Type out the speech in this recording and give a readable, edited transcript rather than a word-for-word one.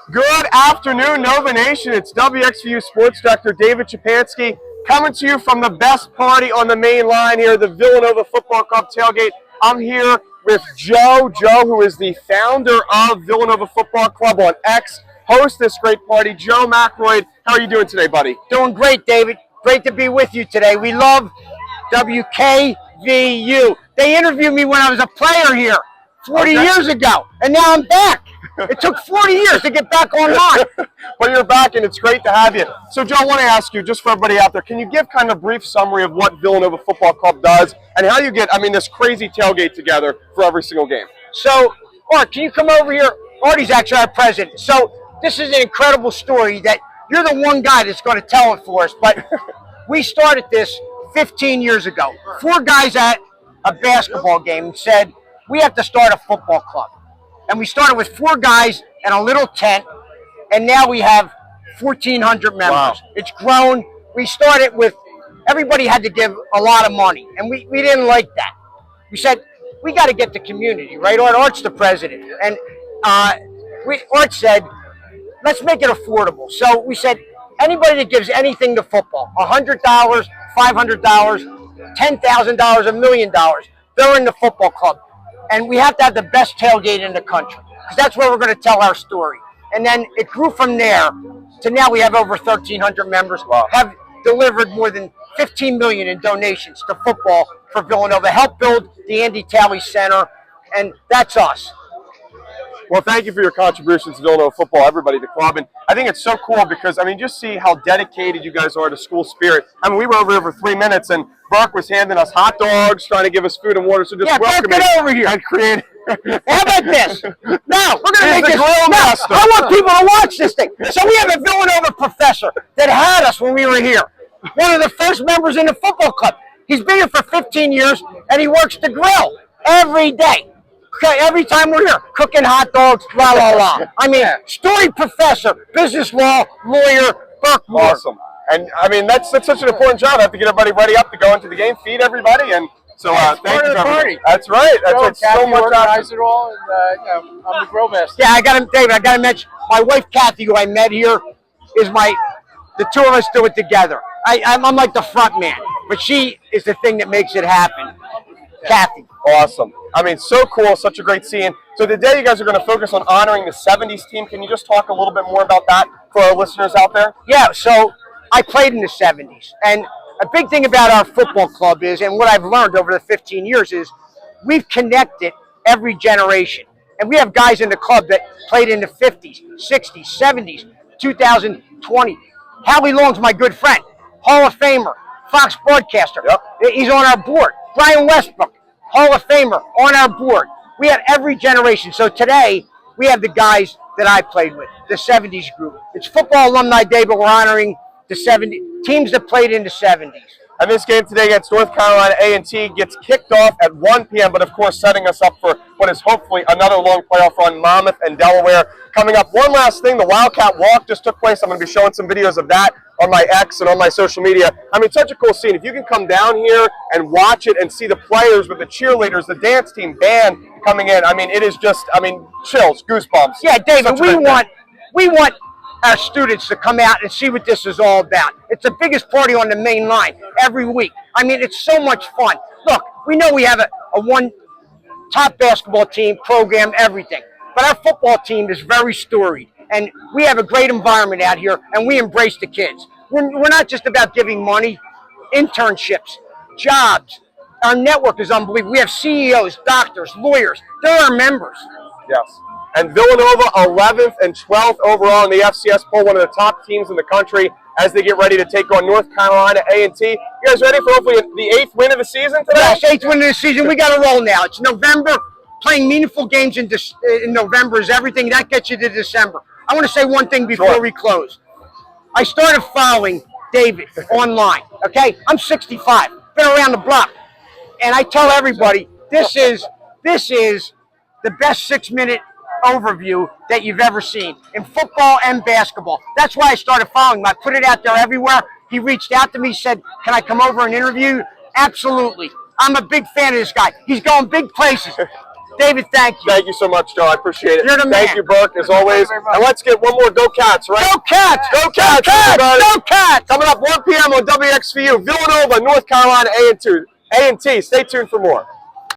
Good afternoon, Nova Nation. It's WXVU Sports Director David Szczepanski coming to you from the best party on the main line here, the Villanova Football Club Tailgate. I'm here with Joe, who is the founder of Villanova Football Club on X, hosts this great party. Joe McElroy, how are you doing today, buddy? Doing great, David. Great to be with you today. We love WXVU. They interviewed me when I was a player here 40 years ago, and now I'm back. It took 40 years to get back online. But you're back, and it's great to have you. So, Joe, I want to ask you, just for everybody out there, can you give kind of a brief summary of what Villanova Football Club does and how you get, this crazy tailgate together for every single game? So, Art, can you come over here? Artie's actually our president. So, this is an incredible story that you're the one guy that's going to tell it for us. But we started this 15 years ago. 4 guys at a basketball game said, we have to start a football club. And we started with 4 guys in a little tent, and now we have 1,400 members. Wow. It's grown. We started with, everybody had to give a lot of money, and we didn't like that. We said, we got to get the community, right? Art's the president. And Art said, let's make it affordable. So we said, anybody that gives anything to football, $100, $500, $10,000, $1 million, they're in the football club. And we have to have the best tailgate in the country, because that's where we're going to tell our story. And then it grew from there to now we have over 1,300 members, have delivered more than $15 million in donations to football for Villanova, helped build the Andy Talley Center, and that's us. Well, thank you for your contributions to Villanova football, everybody, the club. And I think it's so cool because, just see how dedicated you guys are to school spirit. We were over here for 3 minutes, and Burke was handing us hot dogs, trying to give us food and water. So just welcome Burke, get over here. And create. How about this? Now, we're going to make this. Now, I want people to watch this thing. So we have a Villanova professor that had us when we were here. One of the first members in the football club. He's been here for 15 years, and he works the grill every day. Every time we're here, cooking hot dogs, la, la, la. Storied professor, business law, lawyer, Burke. Awesome. And, that's such an important job. I have to get everybody ready up to go into the game, feed everybody, and so thank you. Party. That's right. That's what so much organized it all, and I'm the grill master. Yeah, David, I got to mention, my wife, Kathy, who I met here, is the two of us do it together. I'm like the front man, but she is the thing that makes it happen. Kathy. Awesome. So cool. Such a great scene. So today you guys are going to focus on honoring the 70s team. Can you just talk a little bit more about that for our listeners out there? Yeah, so I played in the 70s. And a big thing about our football club is, and what I've learned over the 15 years is, we've connected every generation. And we have guys in the club that played in the 50s, 60s, 70s, 2020. Howie Long's my good friend. Hall of Famer, Fox broadcaster. Yep. He's on our board. Brian Westbrook, Hall of Famer, on our board. We have every generation. So today, we have the guys that I played with, the 70s group. It's Football Alumni Day, but we're honoring the 70 teams that played in the 70s. And this game today against North Carolina A&T gets kicked off at 1 p.m., but of course setting us up for what is hopefully another long playoff run, Monmouth and Delaware. Coming up, one last thing, the Wildcat Walk just took place. I'm going to be showing some videos of that on my X and on my social media. Such a cool scene. If you can come down here and watch it and see the players with the cheerleaders, the dance team, band coming in, it is just, chills, goosebumps. Yeah, David, we want our students to come out and see what this is all about. It's the biggest party on the main line every week. It's so much fun. Look, we know we have a one top basketball team, program, everything. But our football team is very storied. And we have a great environment out here, and we embrace the kids. We're not just about giving money, internships, jobs. Our network is unbelievable. We have CEOs, doctors, lawyers. They're our members. Yes. And Villanova, 11th and 12th overall in the FCS poll, one of the top teams in the country as they get ready to take on North Carolina A&T. You guys ready for hopefully the 8th win of the season today? Yes, 8th win of the season. We got to roll now. It's November. Playing meaningful games in November is everything. That gets you to December. I want to say one thing before we close. I started following David online, okay? I'm 65, been around the block. And I tell everybody, this is the best 6-minute overview that you've ever seen in football and basketball. That's why I started following him. I put it out there everywhere. He reached out to me, said, can I come over and interview? Absolutely. I'm a big fan of this guy. He's going big places. David, thank you. Thank you so much, Joe. I appreciate it. You're the man. Thank you, Burke, as always. And let's get one more Go Cats, right? Go Cats! Go Cats! Go Cats! Everybody. Go Cats! Coming up 1 p.m. on WXVU, Villanova, North Carolina A&T. Stay tuned for more.